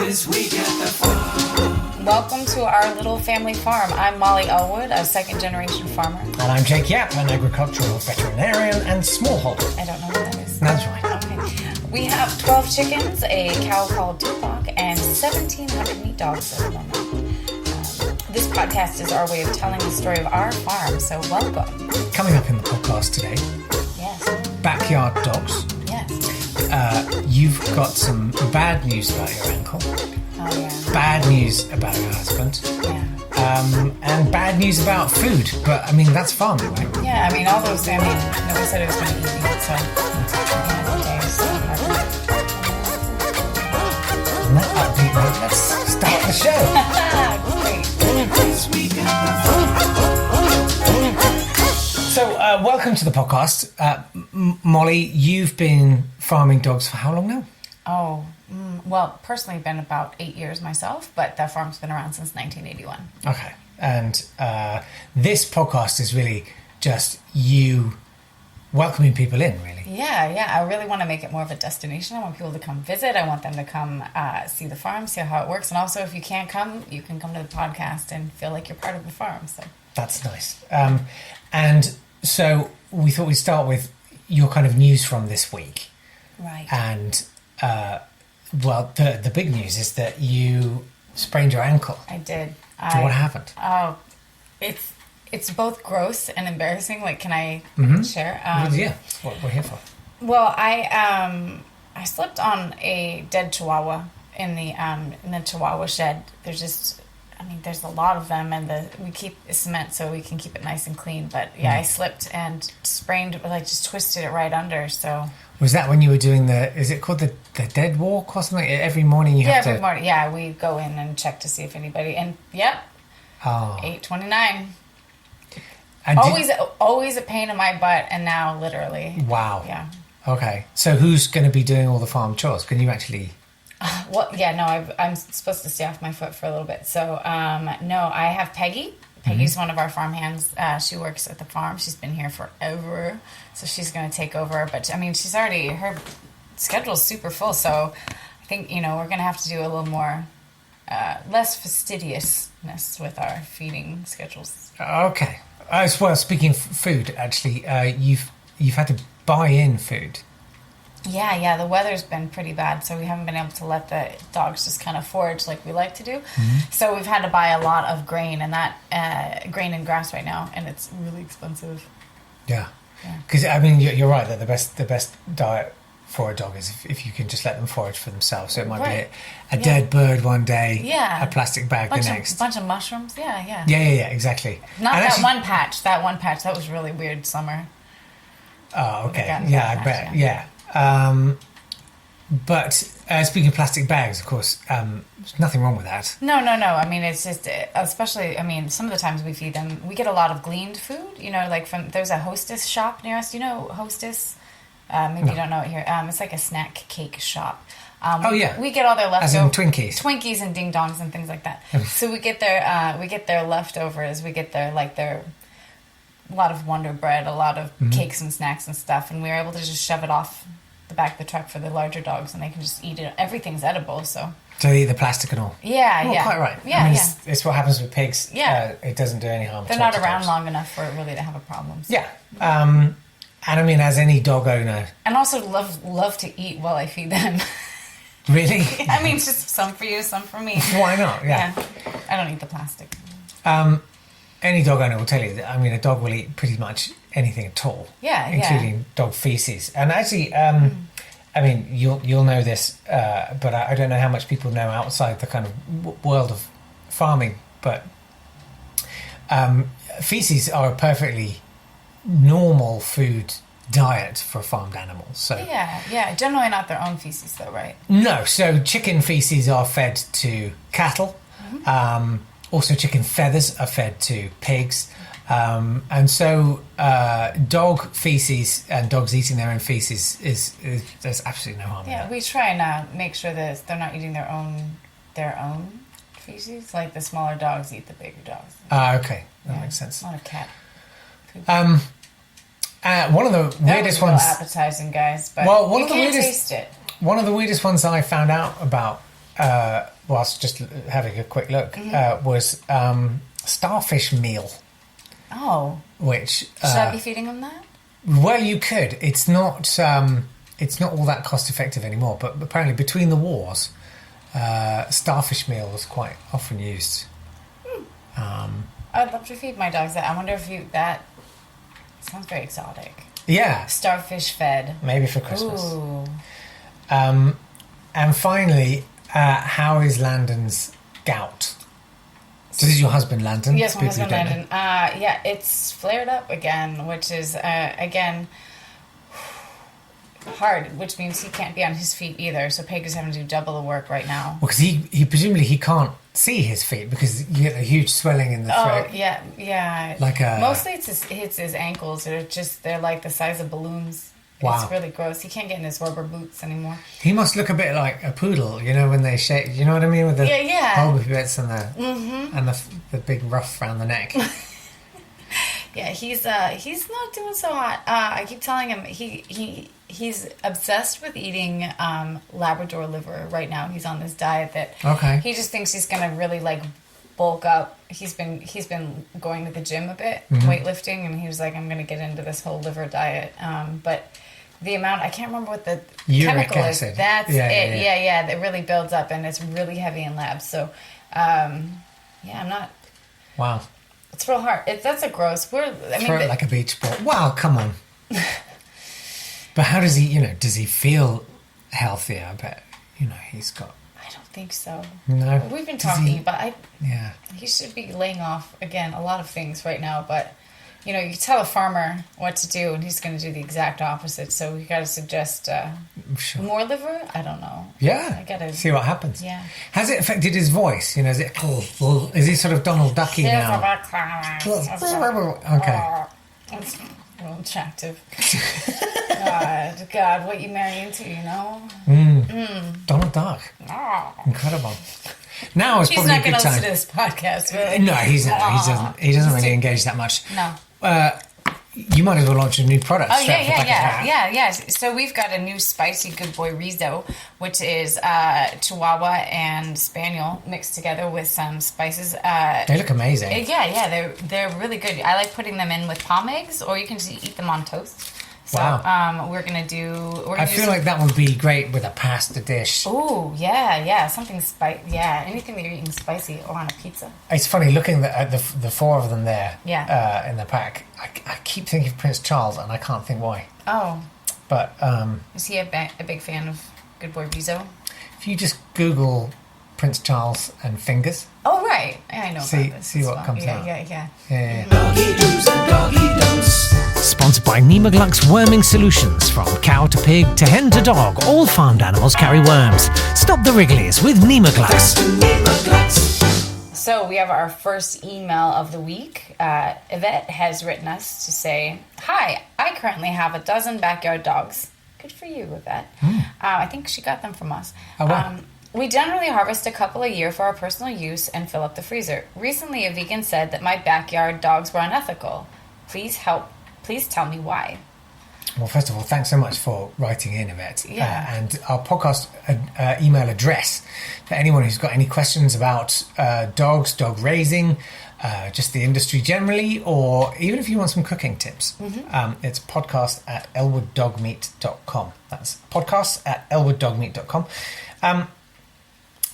This week at the farm. Welcome to our little family farm. I'm Molly Elwood, a second-generation farmer. And I'm Jake Yap, an agricultural veterinarian and smallholder. I don't know what that is. That's right. Okay. We have 12 chickens, a cow called Tupac, and 1,700 meat dogs at the moment. This podcast is our way of telling the story of our farm, so welcome. Coming up in the podcast today, Yes. backyard dogs. Yes. You've got some bad news about your ankle, Oh, yeah. bad news about your husband, Yeah. and bad news about food. But, I mean, that's farming, right? Yeah, I mean, all those, nobody said it was going to be easy, so. Yeah, today is hard. On that upbeat note, let's start the show. Great. This week at the farm. So, welcome to the podcast. Molly, you've been farming dogs for how long now? Oh, well, personally, been about 8 years myself, but the farm's been around since 1981. Okay. And this podcast is really just you welcoming people in, really. Yeah. I really want to make it more of a destination. I want people to come visit. I want them to come see the farm, see how it works. And also, if you can't come, you can come to the podcast and feel like you're part of the farm. So That's nice. And so we thought we'd start with your kind of news from this week. right. And, well, the big news is that you sprained your ankle. I did. So what happened? Oh, it's both gross and embarrassing. Like, can I share? Yeah, that's what we're here for. Well, I slipped on a dead Chihuahua in the Chihuahua shed. There's a lot of them, and we keep cement so we can keep it nice and clean. But yeah, I slipped and sprained, just twisted it right under. So Was that when you were doing is it called the dead walk or something? Every morning you have to... every morning, we go in and check to see if anybody. And yep, Oh. 8:29. And Always a pain in my butt, and now literally. Wow. Yeah. Okay. So who's going to be doing all the farm chores? Can you actually... Well, yeah, no, I'm supposed to stay off my foot for a little bit. So, no, I have Peggy. Peggy's one of our farm hands. She works at the farm. She's been here forever. So she's going to take over. But, I mean, her schedule's super full. So I think, we're going to have to do a little more, less fastidiousness with our feeding schedules. Okay. Well, speaking of food, actually, you've had to buy in food. Yeah, the weather's been pretty bad, so we haven't been able to let the dogs just kind of forage like we like to do. So we've had to buy a lot of grain, and that grain and grass right now, and it's really expensive. Yeah. Because, I mean, you're right that the best diet for a dog is if you can just let them forage for themselves. So it might Right. be a dead bird one day, Yeah. a plastic bag the next. Bunch of mushrooms, yeah. Yeah, exactly. Not And that actually- one patch. That one patch, that was really weird summer. Oh, okay. Got Yeah, I that bet. patch, Yeah. But speaking of plastic bags, of course, there's nothing wrong with that. No. I mean, it's just, especially, some of the times we feed them, we get a lot of gleaned food, like there's a Hostess shop near us. Do you know Hostess? Maybe you don't know it here. It's like a snack cake shop. Yeah. We get all their As in leftovers. Twinkies. And ding dongs and things like that. So we get their leftovers. We get their a lot of Wonder Bread, a lot of cakes and snacks and stuff, and we were able to just shove it off the back of the truck for the larger dogs, and they can just eat it. Everything's edible, so. So they eat the plastic and all. Yeah, Well, quite right. Yeah, I mean, yeah. it's what happens with pigs. Yeah. It doesn't do any harm. They're to not to around dogs. long enough for it really to have a problem. So. Yeah. And I mean, as any dog owner, And also love to eat while I feed them. really, I mean, just some for you, some for me. why not? Yeah. I don't eat the plastic. Any dog owner will tell you that. I mean, a dog will eat pretty much anything at all. Yeah, including dog feces. And actually, I mean, you'll know this, but I don't know how much people know outside the kind of world of farming. But feces are a perfectly normal food diet for farmed animals. So Yeah. Generally not their own feces, though, right? no, so chicken feces are fed to cattle. Also, chicken feathers are fed to pigs. And so dog feces and dogs eating their own feces is there's absolutely no harm in Yeah, that. we try and make sure that they're not eating their own feces. Like the smaller dogs eat the bigger dogs. Okay, that makes sense. A lot of cat food. One of the weirdest that was ones. real appetizing, guys. But Well, one you of the can't weirdest- taste it. One of the weirdest ones I found out about whilst just having a quick look, was starfish meal, which Should I be feeding them that? well, you could. It's not all that cost effective anymore. But apparently, between the wars, starfish meal was quite often used. I'd love to feed my dogs that. I wonder if that sounds very exotic. Yeah, Starfish fed. maybe for Christmas. Ooh. And finally, how is Landon's gout? So this is your husband, Landon? Yes, my People who husband don't know. Landon. Yeah, it's flared up again, which is, again, hard, which means he can't be on his feet either. So Peg is having to do double the work right now. Well, because he presumably he can't see his feet because you get a huge swelling in the throat. Oh, yeah. Like a... Mostly it's his ankles. They're like the size of balloons. Wow. It's really gross. He can't get in his rubber boots anymore. He must look a bit like a poodle, when they shake. You know what I mean, with the bulby bits and the big ruff around the neck. Yeah, he's not doing so hot. I keep telling him he's obsessed with eating Labrador liver right now. He's on this diet that he just thinks he's gonna really like bulk up. He's been going to the gym a bit, weightlifting, and he was like, I'm gonna get into this whole liver diet. But the amount, I can't remember what the Uric chemical acid. is. That's it. Yeah. It really builds up, and it's really heavy in labs. So, I'm not. Wow. It's real hard. That's a gross. Throw it like a beach ball. Wow, come on. But how does he? Does he feel healthier? I bet he's got. I don't think so. No. We've been talking, but he should be laying off again a lot of things right now. But you tell a farmer what to do, and he's going to do the exact opposite. So we got to suggest more liver. I don't know. Yeah. I gotta see what happens. Yeah. Has it affected his voice? Is it? Is he sort of Donald Ducky now? Okay. It's real attractive. God, what you marry into, Donald Duck. Oh. Incredible. Now is He's probably a not good going to listen time. to this podcast, really. No, he's not. He doesn't really engage that much. No. You might as well launch a new product. Oh, straight off the back of that. yeah. So we've got a new spicy Good Boy Rizo, which is Chihuahua and Spaniel mixed together with some spices. They look amazing. Yeah, they're really good. I like putting them in with palm eggs, or you can just eat them on toast. So Wow. we're gonna do. I feel like that would be great with a pasta dish. Oh yeah, something spicy. Yeah, anything that you're eating spicy or on a pizza. It's funny looking at the four of them there. Yeah. In the pack. I keep thinking of Prince Charles, and I can't think why. Oh. But is he a big fan of Good Boy Rizo? If you just Google Prince Charles and fingers. Oh right, I know. See about this see as what well. comes out. Yeah. Doggy do's and doggy don'ts. Sponsored by Nemagluk's Worming Solutions. From cow to pig to hen to dog, all farmed animals carry worms. Stop the wrigglies with Nemagluk's. So we have our first email of the week. Yvette has written us to say, "Hi, I currently have a dozen backyard dogs." Good for you, Yvette. I think she got them from us. Oh, wow. We generally harvest a couple a year for our personal use and fill up the freezer. Recently, a vegan said that my backyard dogs were unethical. Please tell me why. Well, first of all, thanks so much for writing in, Yvette. Yeah. And our podcast email address for anyone who's got any questions about dogs, dog raising, just the industry generally, or even if you want some cooking tips, it's podcast@elwooddogmeat.com. That's podcast@elwooddogmeat.com.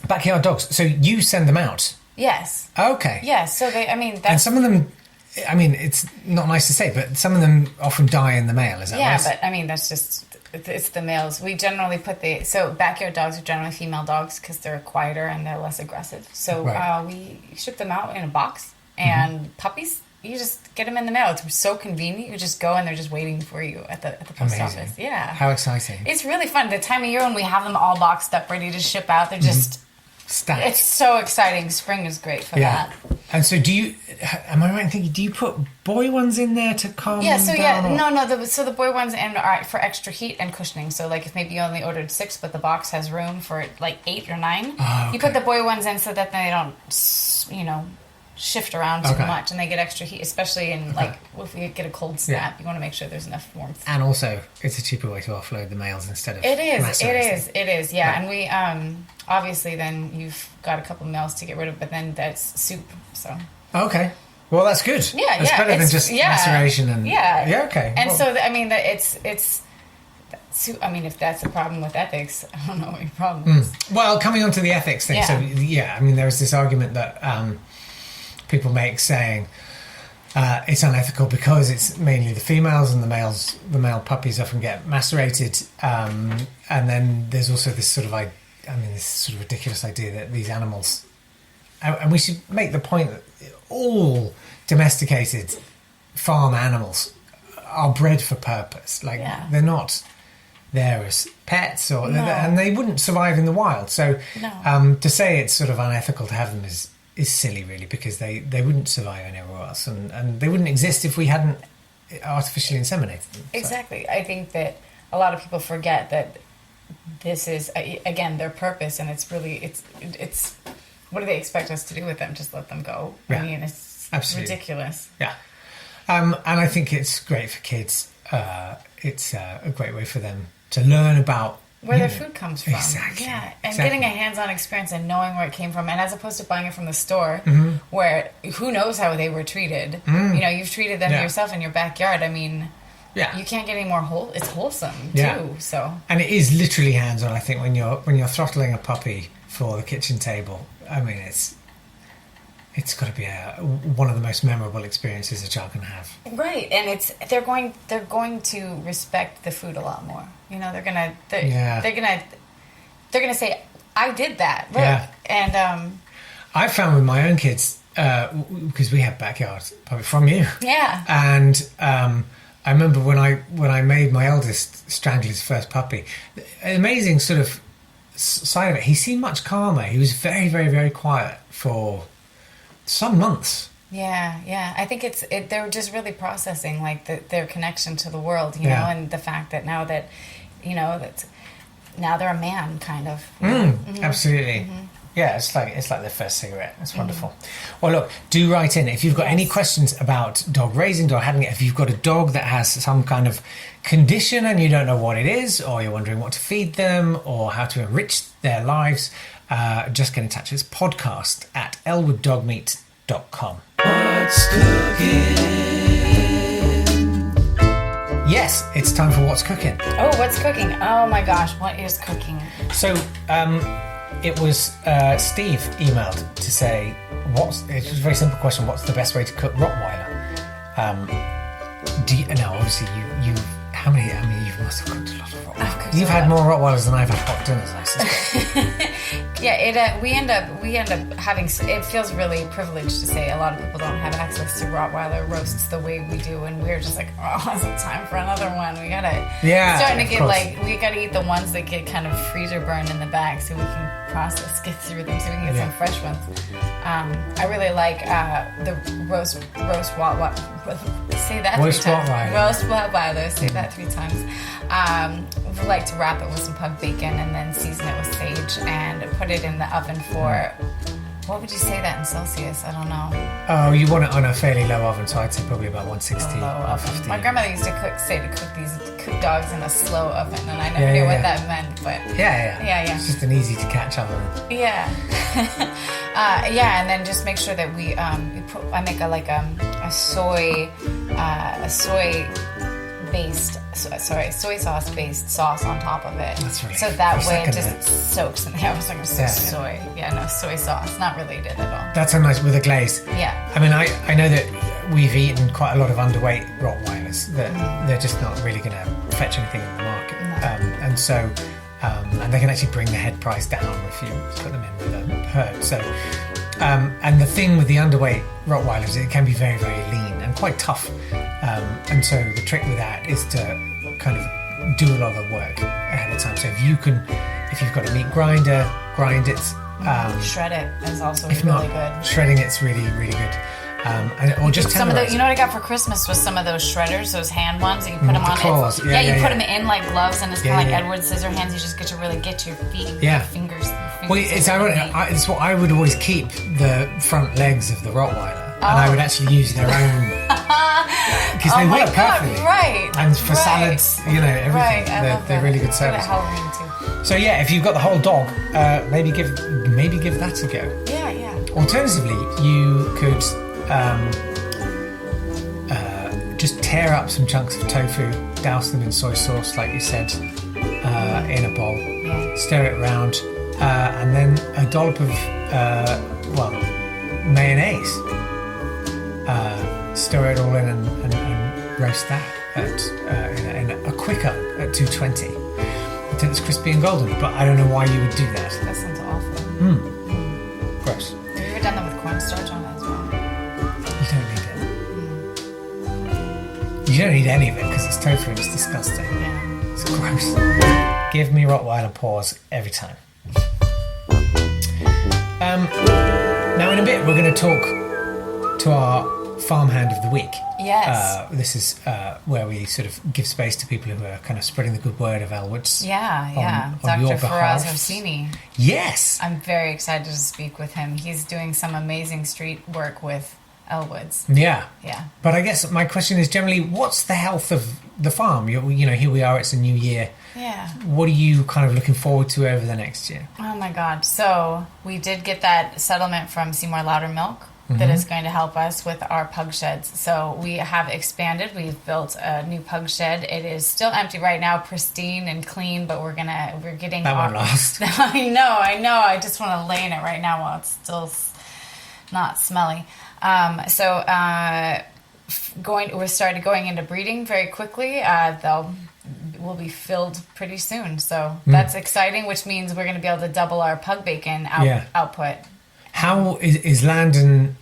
Backyard dogs. So you send them out? Yes. Okay. Yes. So that's... And some of them... it's not nice to say, but some of them often die in the mail, is that right? Yeah, but that's just, it's the males. We generally so backyard dogs are generally female dogs because they're quieter and they're less aggressive. So we ship them out in a box, and puppies, you just get them in the mail. It's so convenient. You just go and they're just waiting for you at the post office. Yeah. How exciting. It's really fun. The time of year when we have them all boxed up, ready to ship out, they're just... Stacked. It's so exciting. Spring is great for that. And so am I right in thinking, do you put boy ones in there to calm them down? So the boy ones are for extra heat and cushioning. So like if maybe you only ordered 6, but the box has room for like 8 or 9, you put the boy ones in so that they don't, shift around too Okay. much, and they get extra heat, especially in like if we get a cold snap. You want to make sure there's enough warmth. And also, it's a cheaper way to offload the males instead of It is. Yeah, Right. and we obviously then you've got a couple males to get rid of, but then that's soup. So Okay. Well, that's good. yeah, That's better than just maceration and yeah. Okay. And Well, so I mean that it's. I mean, if that's a problem with ethics, I don't know what your problem is. well, coming on to the ethics thing. Yeah. So yeah, I mean, there was this argument that people make saying it's unethical because it's mainly the females and the male puppies often get macerated, and then there's also this sort of this sort of ridiculous idea that these animals, and we should make the point that all domesticated farm animals are bred for purpose. Like they're not there as pets, and they wouldn't survive in the wild. So to say it's sort of unethical to have them is silly, really, because they wouldn't survive anywhere else, and they wouldn't exist if we hadn't artificially inseminated them. So. Exactly. I think that a lot of people forget that this is again their purpose, and it's really it's what do they expect us to do with them? Just let them go? Yeah. I mean, it's Absolutely. ridiculous. Yeah, and I think it's great for kids. It's a great way for them to learn about where their food comes from. Exactly. Yeah, and Exactly. getting a hands-on experience and knowing where it came from, and as opposed to buying it from the store, where who knows how they were treated. You know, you've treated them yourself in your backyard. I mean, you can't get any more it's wholesome too. So, and it is literally hands-on. I think when you're throttling a puppy for the kitchen table, I mean, it's got to be one of the most memorable experiences a child can have. right, and they're going to respect the food a lot more. You know, they're gonna say, "I did that." Look. Yeah. And I found with my own kids because we have backyard puppy from you. yeah, And I remember when I made my eldest Strangler's first puppy, an amazing sort of side of it. He seemed much calmer. He was very, very, very quiet for some months. yeah. I think they're just really processing like their connection to the world, you Yeah. know, and the fact that now that, you know, that now they're a man, kind of. Absolutely. Yeah, it's like their first cigarette. It's wonderful. Well, look, do write in if you've got any questions about dog raising, dog handling. If you've got a dog that has some kind of condition and you don't know what it is, or you're wondering what to feed them or how to enrich their lives, just get in touch. It's podcast@elwooddogmeat.com. What's cooking? Yes, it's time for What's Cooking. Oh, what's cooking? Oh my gosh, what is cooking? So, it was Steve emailed to say, it was a very simple question, what's the best way to cook Rottweiler? Now, obviously, you how many, you must have cooked a lot of Rottweilers. You've had more Rottweilers than I've had hot dinners, I suspect. Yeah, we end up having. It feels really privileged to say a lot of people don't have access to Rottweiler roasts the way we do, and we're just like, oh, is it time for another one? We gotta. Starting to get we gotta eat the ones that get kind of freezer burned in the back, so we can get through them, so we can get some fresh ones. I really like the roast say that Roast three times. Rottweiler. Roast Rottweiler. Say that 3 times. We like to wrap it with some pug bacon and then season it with sage and put it in the oven for, what would you say that in Celsius? I don't know. Oh, you want it on a fairly low oven, so I'd say probably about 160. Low oven. 150. My grandmother used to cook dogs in a slow oven, and I never knew what that meant, but Yeah. It's just an easy to catch oven. yeah. And then just make sure that I make soy sauce based sauce on top of it. That's really so that way it second just soaks in there. I was like, soy. Yeah, no, soy sauce. Not related at all. That's so nice with a glaze. Yeah. I mean, I know that we've eaten quite a lot of underweight Rottweilers that they're just not really going to fetch anything in the market. And so, and they can actually bring the head price down if you put them in with a herd. So, and the thing with the underweight Rottweilers, it can be very, very lean and quite tough. And so the trick with that is to kind of do a lot of the work ahead of time. So if you've got a meat grinder, grind it. Shred it is also If really not, good. shredding it's really, really good. Or just Some of tenderize you know what I got for Christmas was some of those shredders, those hand ones that you put them the on. claws. You put them in like gloves, and it's kind of like yeah. Edward Scissorhands. You just get to really get your feet, Yeah. your fingers Well, it's ironic. It's what I would always keep the front legs of the Rottweiler, and I would actually use their own because they work perfectly. Right. And for salads, everything. Right. They're really good service. So yeah, if you've got the whole dog, maybe give that a go. Yeah. Alternatively, you could just tear up some chunks of tofu, douse them in soy sauce, like you said, in a bowl, stir it around, and then a dollop of mayonnaise. Stir it all in and roast that in a quick oven at 220 until it's crispy and golden. But I don't know why you would do that. That sounds awful. Gross. Have you ever done that with cornstarch on it as well? You don't need it. You don't need any of it because it's tofu and it's disgusting. Yeah. It's gross. Give me Rottweiler paws every time. Now in a bit we're going to talk to our farmhand of the week. Yes. This is where we sort of give space to people who are kind of spreading the good word of Elwood's. Yeah. On your Dr. behalf. Faraz Orsini. Yes. I'm very excited to speak with him. He's doing some amazing street work with Elwoods. Yeah. Yeah. But I guess my question is generally, what's the health of the farm? Here we are, it's a new year. Yeah. What are you kind of looking forward to over the next year? Oh my God. So we did get that settlement from Seymour Loudermilk that is going to help us with our pug sheds. So we have expanded. We've built a new pug shed. It is still empty right now, pristine and clean, but we're getting That won't last. I know. I just want to lay in it right now while it's still not smelly. We started going into breeding very quickly. Will be filled pretty soon. So that's exciting, which means we're going to be able to double our pug bacon output. How is Landon?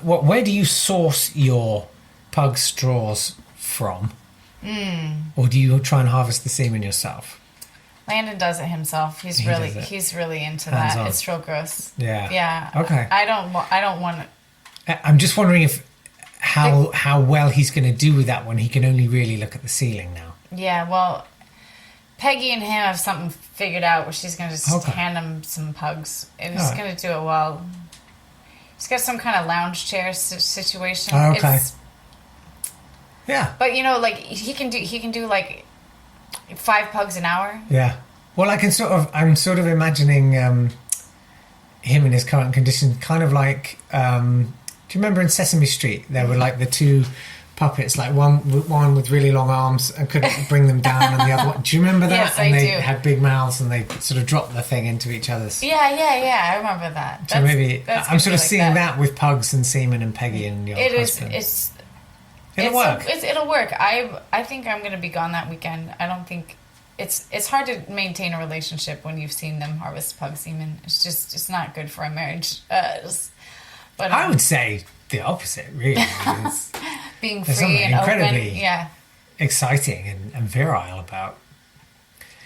Where do you source your pug straws from? Or do you try and harvest the semen yourself? Landon does it himself. He's really into Hands that. on. It's real gross. Yeah. Yeah. Okay. I don't want it. I'm just wondering how well he's going to do with that when he can only really look at the ceiling now. Yeah. Well, Peggy and him have something figured out where she's going to just hand him some pugs. And he's going to do it while he's got some kind of lounge chair situation. Oh, okay. Yeah. But like he can do like 5 pugs an hour. Yeah. Well, I'm sort of imagining him in his current condition, kind of like. Do you remember in Sesame Street there were like the two puppets, like one with really long arms and couldn't bring them down, and the other one? Do you remember that? Yes, and I they do. had big mouths and they sort of dropped the thing into each other's. Yeah. I remember that. So maybe I'm sort of like seeing that with Pugs and Seaman and Peggy and your husband. It'll work. It'll work. I think I'm going to be gone that weekend. I don't think it's hard to maintain a relationship when you've seen them harvest pug semen. It's not good for a marriage. But I would say the opposite, really. It's, being there's free something and incredibly open, exciting and virile about.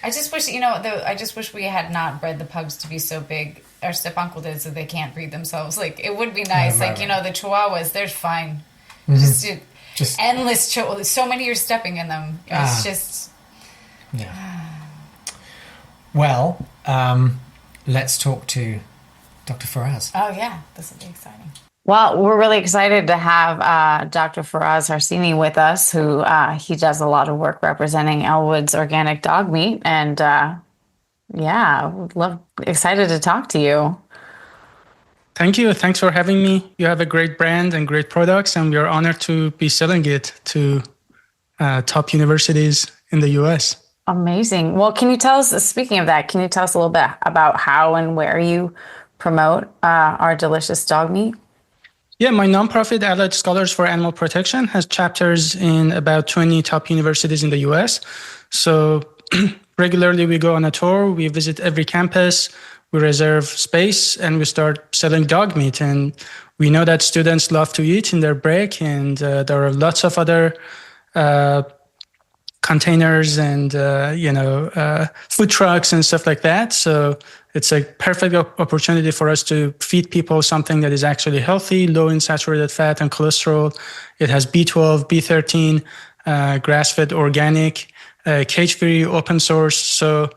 I just wish we had not bred the pugs to be so big. Our step uncle did, so they can't breed themselves. Like it would be nice. Right. The Chihuahuas, they're fine. Mm-hmm. Just endless. So many you're stepping in them. It's just. Yeah. Well, let's talk to Dr. Faraz. Oh yeah, this will be exciting. Well, we're really excited to have Dr. Faraz Orsini with us, who he does a lot of work representing Elwood's organic dog meat. And excited to talk to you. Thank you. Thanks for having me. You have a great brand and great products, and we are honored to be selling it to top universities in the U.S. Amazing. Well, can you tell us, speaking of that, can you tell us a little bit about how and where you promote our delicious dog meat? Yeah, my nonprofit Allied Scholars for Animal Protection has chapters in about 20 top universities in the US. So regularly we go on a tour, we visit every campus, we reserve space, and we start selling dog meat. And we know that students love to eat in their break, and there are lots of other containers and food trucks and stuff like that. So it's a perfect opportunity for us to feed people something that is actually healthy, low in saturated fat and cholesterol. It has B12, B13, grass-fed organic, cage-free, open source. So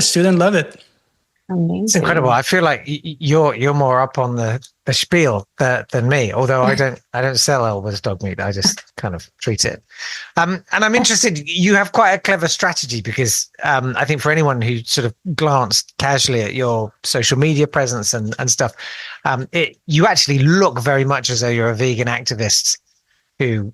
students love it. Amazing. It's incredible. I feel like you're more up on the spiel than me. Although I don't sell Elwood's dog meat. I just kind of treat it. And I'm interested. You have quite a clever strategy because I think for anyone who sort of glanced casually at your social media presence and stuff, you actually look very much as though you're a vegan activist who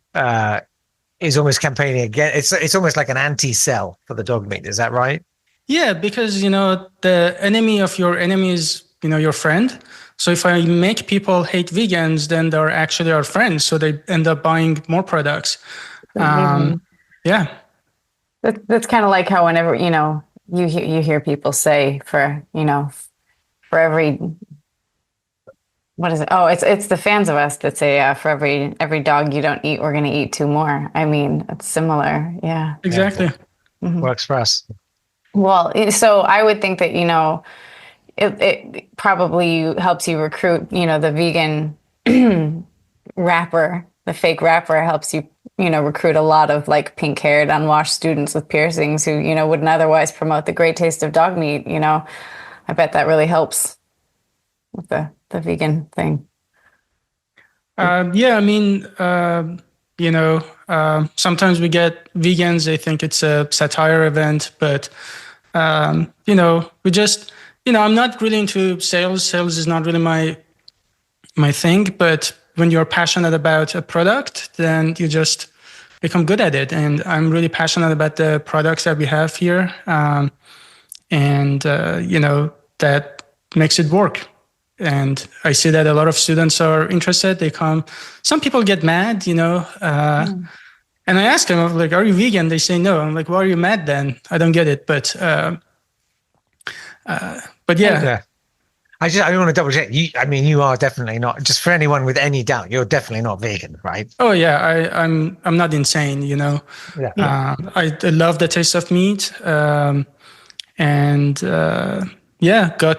is almost campaigning against. It's almost like an anti-sell for the dog meat. Is that right? Yeah, because the enemy of your enemy is your friend. So if I make people hate vegans, then they're actually our friends. So they end up buying more products. Yeah, That's kind of like how whenever you hear people say for every, what is it? Oh, it's the fans of us that say for every dog you don't eat, we're going to eat two more. I mean, it's similar. Yeah, exactly. Works for us. Well, so I would think that, it probably helps you recruit, the vegan rapper, the fake rapper helps you, recruit a lot of like pink-haired, unwashed students with piercings who, wouldn't otherwise promote the great taste of dog meat. I bet that really helps with the vegan thing. Yeah, I mean, sometimes we get vegans, they think it's a satire event, but we just, I'm not really into sales. Sales is not really my thing, but when you're passionate about a product, then you just become good at it. And I'm really passionate about the products that we have here. That makes it work. And I see that a lot of students are interested. They come, some people get mad, and I ask them, I'm like, are you vegan? They say no. I'm like, why are you mad then? I don't get it. But yeah. Yeah. I want to double check. You are definitely not, just for anyone with any doubt, you're definitely not vegan, right? Oh yeah. I'm not insane, Yeah. I love the taste of meat. God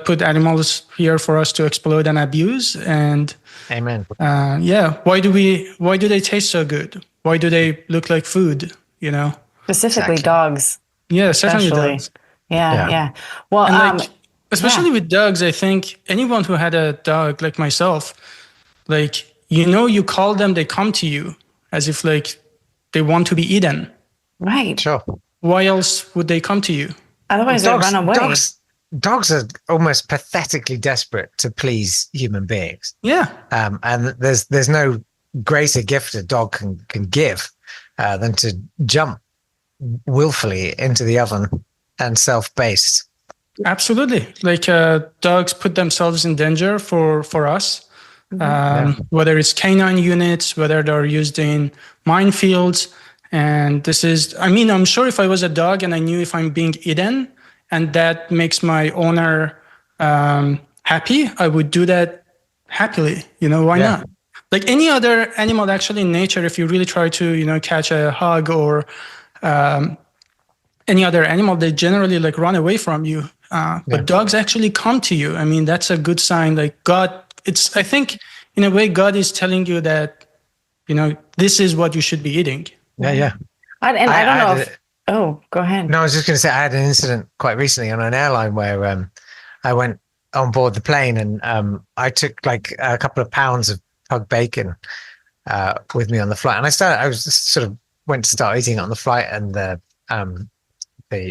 put animals here for us to exploit and abuse. And amen. Why do they taste so good? Why do they look like food? Specifically Exactly. dogs. Yeah, certainly dogs. Yeah. Well, And especially with dogs, I think anyone who had a dog like myself, like, you call them, they come to you as if like they want to be eaten. right. Sure. Why else would they come to you? Otherwise, they run away. Dogs are almost pathetically desperate to please human beings. Yeah. And there's no greater gift a dog can give than to jump willfully into the oven and self-based. Absolutely. Like dogs put themselves in danger for us, whether it's canine units, whether they're used in minefields. And I'm sure if I was a dog and I knew if I'm being eaten and that makes my owner happy, I would do that happily. Why not? Like any other animal actually in nature, if you really try to, catch a hog or any other animal, they generally like run away from you. But dogs actually come to you. I mean, that's a good sign. Like God, I think in a way, God is telling you that, this is what you should be eating. Yeah. I don't know oh, go ahead. No, I was just going to say I had an incident quite recently on an airline where I went on board the plane and I took like a couple of pounds of pug bacon with me on the flight, and I was just sort of went to start eating it on the flight, and the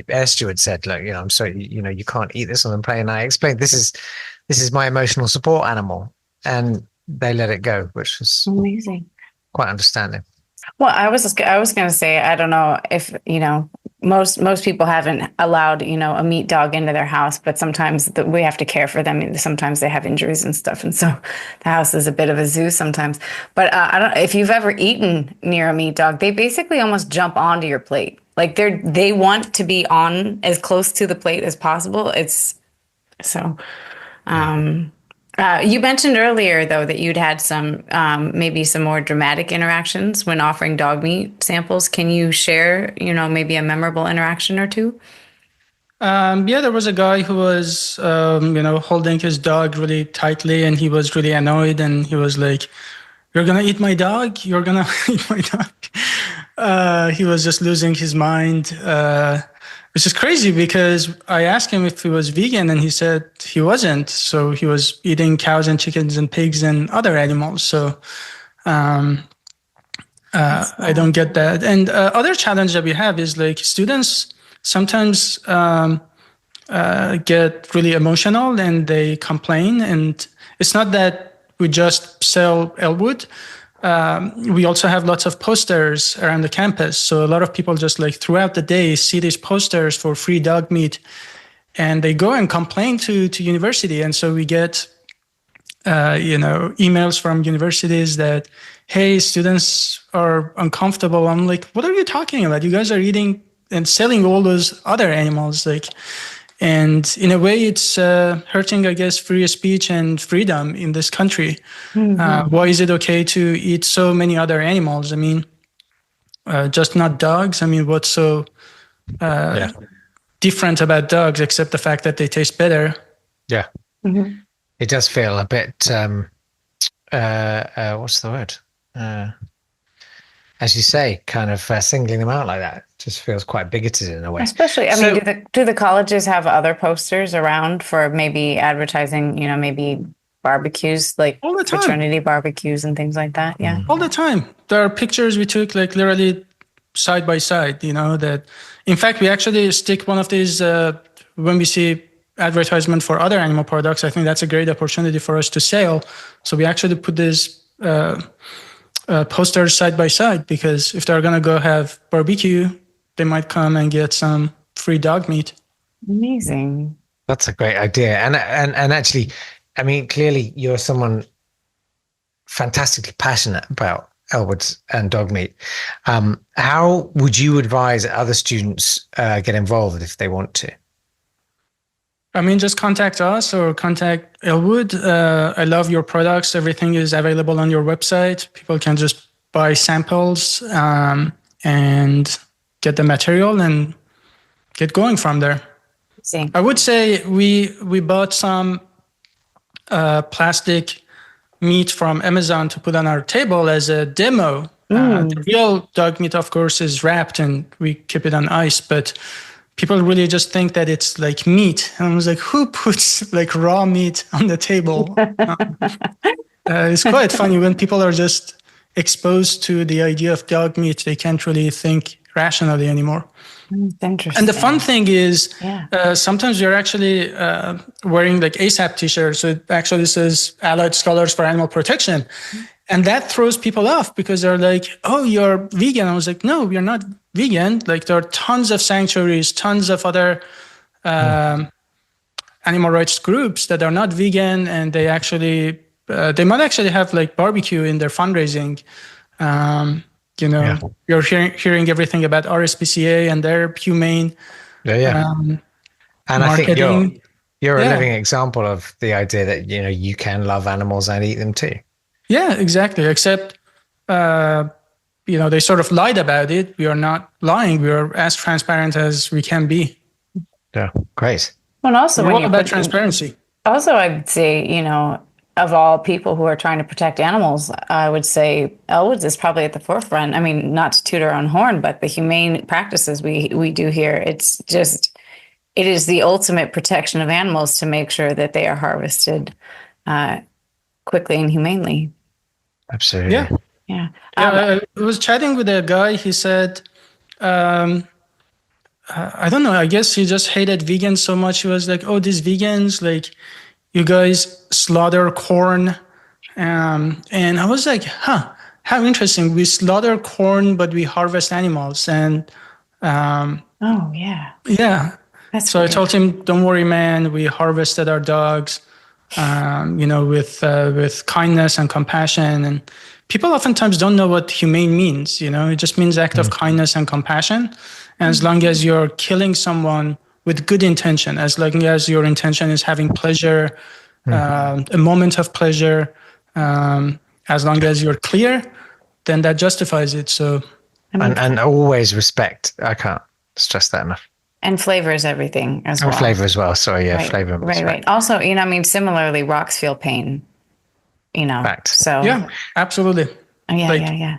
air steward said, "Look, I'm sorry, you can't eat this on the plane." And I explained, this is my emotional support animal, and they let it go, which was Amazing. quite understanding. Well, I was going to say, I don't know if, most people haven't allowed, a meat dog into their house, but sometimes we have to care for them. Sometimes they have injuries and stuff. And so the house is a bit of a zoo sometimes. But I don't know if you've ever eaten near a meat dog, they basically almost jump onto your plate. Like they want to be on as close to the plate as possible. You mentioned earlier, though, that you'd had some, maybe some more dramatic interactions when offering dog meat samples. Can you share, maybe a memorable interaction or two? There was a guy who was, holding his dog really tightly, and he was really annoyed, and he was like, "You're gonna eat my dog? You're gonna eat my dog?" He was just losing his mind. which is crazy because I asked him if he was vegan and he said he wasn't. So he was eating cows and chickens and pigs and other animals. So I don't get that. And other challenge that we have is like students sometimes get really emotional and they complain. And it's not that we just sell Elwood. We also have lots of posters around the campus. So a lot of people just like throughout the day see these posters for free dog meat and they go and complain to university. And so we get, emails from universities that, hey, students are uncomfortable. I'm like, what are you talking about? You guys are eating and selling all those other animals. And in a way, it's hurting, I guess, free speech and freedom in this country. Why is it okay to eat so many other animals? I mean, just not dogs. I mean, what's so different about dogs except the fact that they taste better? Yeah. Mm-hmm. It does feel a bit, what's the word? As you say, kind of singling them out like that just feels quite bigoted in a way. Especially, I mean, do the colleges have other posters around for maybe advertising, maybe barbecues, like all the time. Fraternity barbecues and things like that? Yeah. All the time. There are pictures we took like literally side by side, that in fact, we actually stick one of these when we see advertisement for other animal products. I think that's a great opportunity for us to sell. So we actually put this posters side by side because if they're going to go have barbecue, they might come and get some free dog meat. Amazing. That's a great idea. And actually, I mean, clearly you're someone fantastically passionate about Elwood's and dog meat. How would you advise other students get involved if they want to? I mean, just contact us or contact Elwood. I love your products. Everything is available on your website. People can just buy samples and get the material and get going from there. See. I would say we bought some plastic meat from Amazon to put on our table as a demo. The real dog meat, of course, is wrapped and we keep it on ice, but people really just think that it's like meat. And I was like, who puts like raw meat on the table? It's quite funny when people are just exposed to the idea of dog meat, they can't really think rationally anymore. Interesting. And the fun thing is sometimes you're actually wearing like ASAP t-shirts. So it actually says Allied Scholars for Animal Protection. And that throws people off because they're like, oh, you're vegan. I was like, no, we're not vegan. Like there are tons of sanctuaries, tons of other animal rights groups that are not vegan. And they actually, they might actually have like barbecue in their fundraising. You're hearing everything about RSPCA and their humane and marketing. I think you're a living example of the idea that, you can love animals and eat them too. Yeah, exactly. Except, they sort of lied about it. We are not lying. We are as transparent as we can be. Yeah, great. Well, also when you about transparency. Also, I'd say, of all people who are trying to protect animals, I would say Elwood's is probably at the forefront. I mean, not to toot our own horn, but the humane practices we do here, it is the ultimate protection of animals to make sure that they are harvested quickly and humanely. Absolutely. Yeah. I was chatting with a guy. He said, I don't know, I guess he just hated vegans so much. He was like, oh, these vegans, like, you guys slaughter corn. And I was like, how interesting. We slaughter corn, but we harvest animals. And oh, yeah. Yeah. That's I told him, don't worry, man. We harvested our dogs, with kindness and compassion. And people oftentimes don't know what humane means. It just means act of kindness and compassion. And as long as you're killing someone with good intention, as long as your intention is having pleasure, a moment of pleasure, as long as you're clear, then that justifies it. So, and always respect. I can't stress that enough. And flavor is everything as well. Flavor as well. Sorry, yeah, right, flavor. Right. Also, similarly, rocks feel pain. Fact. So yeah, absolutely. Yeah.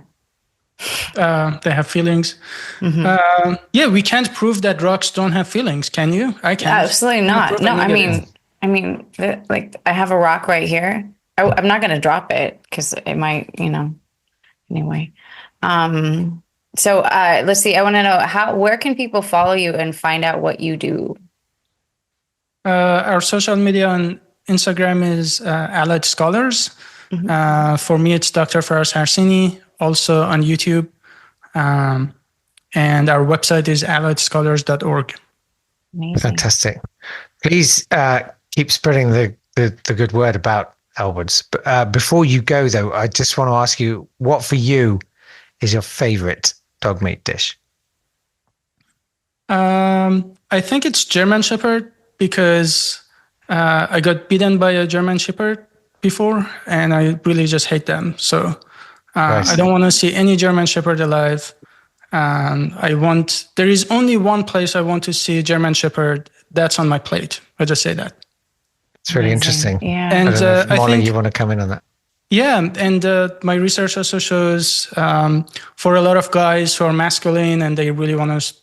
They have feelings. Yeah, we can't prove that rocks don't have feelings, can you? I can't. Absolutely Can't not. prove No, any negative. like I have a rock right here. I'm not going to drop it because it might, anyway. So let's see. I want to know where can people follow you and find out what you do? Our social media on Instagram is Allied Scholars. For me, it's Dr. Faraz Harsini, also on YouTube. And our website is alliedscholars.org. Amazing. Fantastic. Please keep spreading the good word about Elwood's. But before you go, though, I just want to ask you, what for you is your favorite dog meat dish? I think it's German Shepherd because I got bitten by a German Shepherd before, and I really just hate them. So I don't want to see any German Shepherd alive. There is only one place I want to see German Shepherd. That's on my plate. I just say that. It's really interesting. Yeah. And I don't know if Molly, I think, you want to come in on that? yeah, and my research also shows for a lot of guys who are masculine and they really want to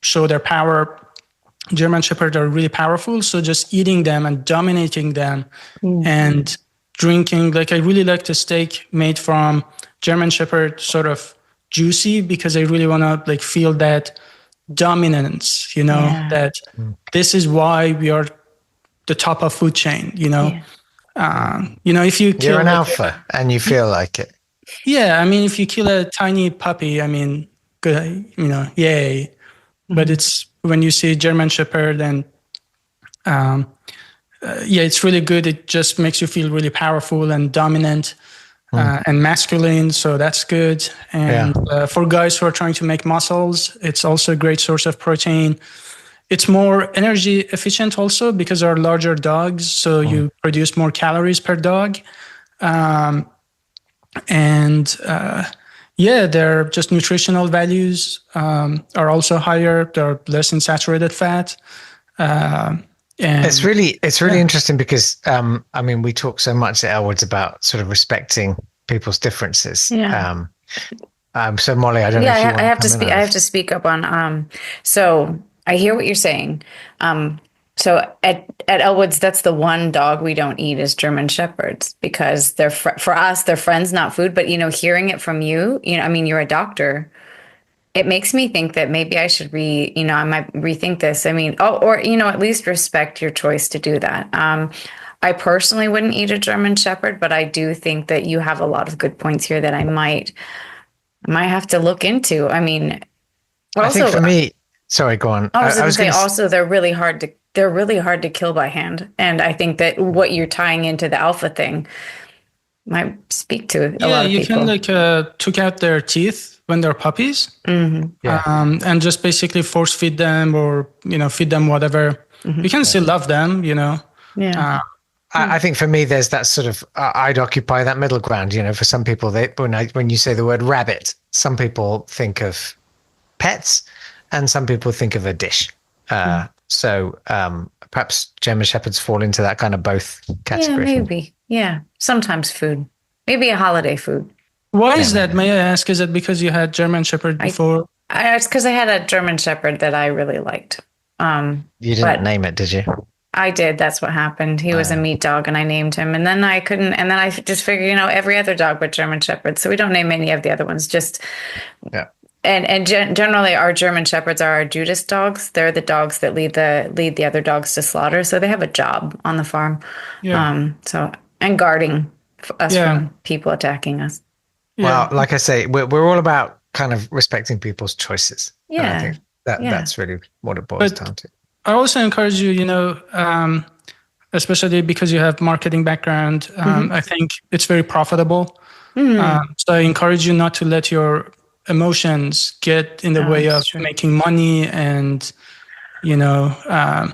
show their power, German Shepherds are really powerful. So just eating them and dominating them and drinking, like I really like the steak made from German Shepherd, sort of juicy, because I really want to like feel that dominance, that this is why we are the top of food chain, if you kill You're an alpha and you feel like it. Yeah, I mean, if you kill a tiny puppy, I mean, good, yay. But it's when you see German Shepherd and it's really good. It just makes you feel really powerful and dominant and masculine. So that's good. And for guys who are trying to make muscles, it's also a great source of protein. It's more energy efficient also because they're larger dogs. So you produce more calories per dog. Their just nutritional values are also higher. They're less in saturated fat. And it's really interesting because we talk so much at Elwood's about sort of respecting people's differences. Yeah. So Molly, I don't know if you want I have to come in speak. on I have this. to speak up on. So I hear what you're saying. So at Elwood's, that's the one dog we don't eat is German Shepherds because they're for us, they're friends, not food. But hearing it from you, you're a doctor. It makes me think that maybe I should I might rethink this. I mean, at least respect your choice to do that. I personally wouldn't eat a German Shepherd, but I do think that you have a lot of good points here that I might have to look into. I mean, also, I think for me, sorry, go on. I was going to say also they're really hard to kill by hand, and I think that what you're tying into the alpha thing might speak to a lot of people. You can took out their teeth when they're puppies, and just basically force feed them or feed them whatever. You can still love them, Yeah. I think for me, there's that sort of I'd occupy that middle ground. For some people, when you say the word rabbit, some people think of pets, and some people think of a dish. So perhaps German Shepherds fall into that kind of both category. Yeah, maybe. Yeah, sometimes food, maybe a holiday food. Why is that? May I ask? Is it because you had German Shepherd before? It's because I had a German Shepherd that I really liked. You didn't name it, did you? I did. That's what happened. He was a meat dog, and I named him. And then I couldn't. And then I just figured, every other dog but German Shepherd. So we don't name any of the other ones. Just And generally, our German Shepherds are our Judas dogs. They're the dogs that lead the other dogs to slaughter. So they have a job on the farm. Yeah. And guarding us from people attacking us. Well, like I say, we're all about kind of respecting people's choices. Yeah. And I think that's really what it boils down to. I also encourage you, especially because you have marketing background. I think it's very profitable. So I encourage you not to let your emotions get in the way of making money. And I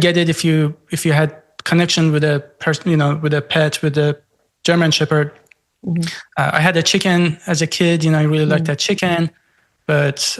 get it if you had connection with a person, with a pet, with a German Shepherd. I had a chicken as a kid. I really liked that chicken. But,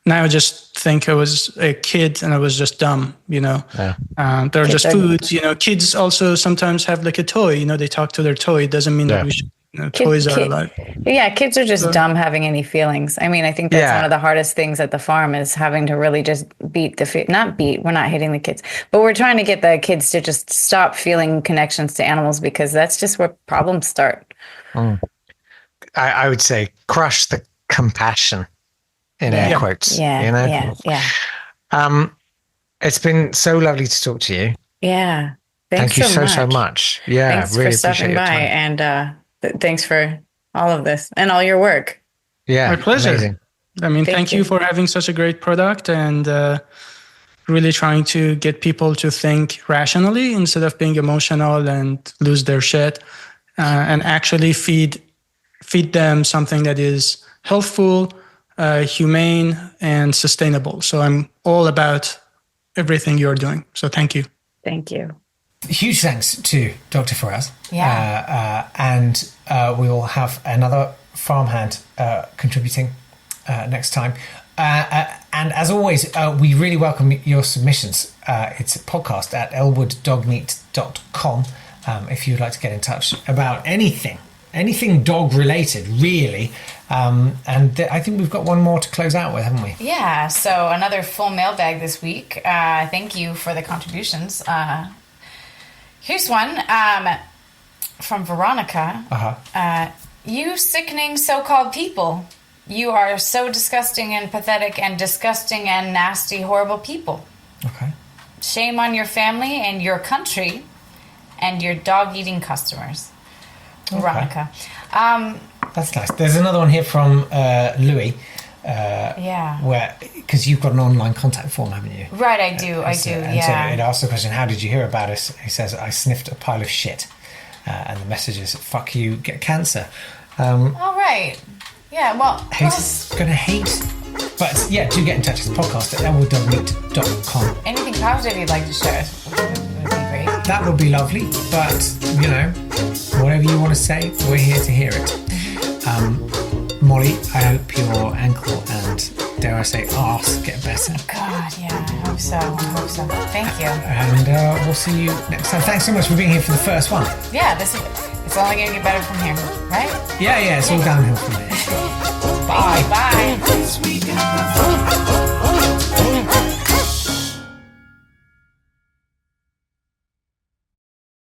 now I just think I was a kid and I was just dumb, They're just foods, kids also sometimes have like a toy, they talk to their toy. It doesn't mean that we should Toys are alive. Yeah, kids are just dumb having any feelings. I mean, I think that's one of the hardest things at the farm is having to really just beat not beat, we're not hitting the kids, but we're trying to get the kids to just stop feeling connections to animals because that's just where problems start. I would say crush the compassion in air quotes. Yeah. It's been so lovely to talk to you. Yeah. Thank you so much. Yeah, thanks really for stopping by, and thanks for all of this and all your work. Yeah, my pleasure. Amazing. I mean, thank you for having such a great product and really trying to get people to think rationally instead of being emotional and lose their shit, and actually feed them something that is healthful, humane, and sustainable. So I'm all about everything you're doing. So thank you. Thank you. Huge thanks to Dr. Faraz. Yeah. And we will have another farmhand contributing next time. And as always, we really welcome your submissions. It's a podcast at elwood.dogmeat.com if you'd like to get in touch about anything dog related, really. And I think we've got one more to close out with, haven't we? Yeah, so another full mailbag this week. Thank you for the contributions. Here's one from Veronica. You sickening so-called people. You are so disgusting and pathetic and disgusting and nasty, horrible people. Okay. Shame on your family and your country and your dog-eating customers. Okay. Veronica. That's nice. There's another one here from Louis. Where, because you've got an online contact form, haven't you? Right, I do. And so it asks the question, how did you hear about us? He says, I sniffed a pile of shit. And the message is, fuck you, get cancer. All right. Yeah, well... Haters gonna hate. But yeah, do get in touch with the podcast at elwood.meat.com. Anything positive you'd like to share would be great. That would be lovely. But, whatever you want to say, we're here to hear it. Molly, I hope your ankle and, dare I say, arse get better. God, yeah, I hope so. Thank you. And we'll see you next time. Thanks so much for being here for the first one. Yeah, it's only going to get better from here, right? Yeah, it's all downhill from here. Bye. Bye. This week at the farm.